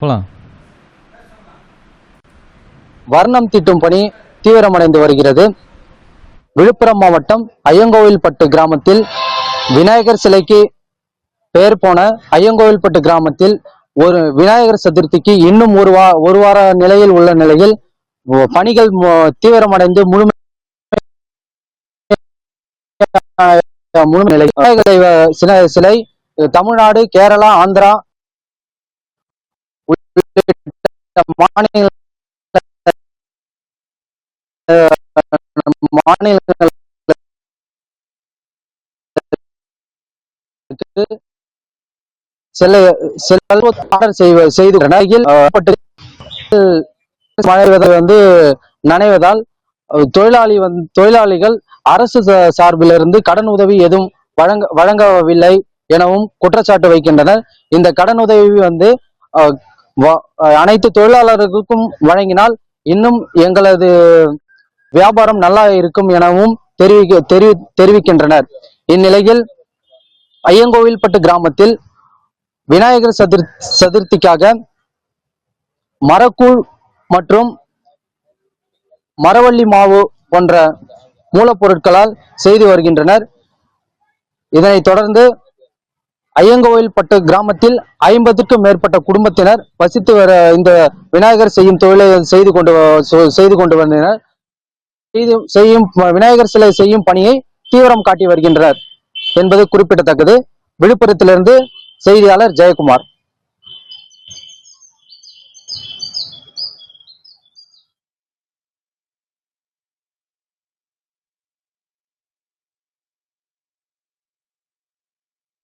போலாம். வர்ணம் தீட்டும் பணி தீவிரமடைந்து வருகிறது. விழுப்புரம் மாவட்டம் ஐயங்கோவில்பட்டு கிராமத்தில் விநாயகர் சிலைக்கு பெயர் போன ஐயங்கோவில்பட்டு கிராமத்தில் ஒரு விநாயகர் சதுர்த்திக்கு இன்னும் ஒரு வார நிலையில் உள்ள நிலையில் பணிகள் தீவிரமடைந்து முழுமை நிலை சிலை தமிழ்நாடு, கேரளா, ஆந்திரா மாநிலங்களுக்கு நனைவதால் தொழிலாளிகள் அரசு சார்பிலிருந்து கடன் உதவி எதுவும் வழங்கவில்லை எனவும் குற்றச்சாட்டு வைக்கின்றனர். இந்த கடன் உதவி அனைத்து தொழிலாளர்களுக்கும் வழங்கினால் இன்னும் எங்களது வியாபாரம் நல்லா இருக்கும் எனவும் தெரிவிக்கின்றனர். இந்நிலையில் ஐயங்கோவில்பட்டு கிராமத்தில் விநாயகர் சதுர்த்திக்காக மரக்கூழ் மற்றும் மரவள்ளி மாவு போன்ற மூலப்பொருட்களால் செய்து வருகின்றனர். இதனைத் தொடர்ந்து ஐயங்கோவில்பட்டு கிராமத்தில் 50க்கும் மேற்பட்ட குடும்பத்தினர் வசித்து வர இந்த விநாயகர் செய்யும் தொழிலை செய்து கொண்டு வந்தனர். விநாயகர் சிலை செய்யும் பணியை தீவிரம் காட்டி வருகின்றனர் என்பது குறிப்பிடத்தக்கது. விழுப்புரத்திலிருந்து செய்தியாளர் ஜெயக்குமார்.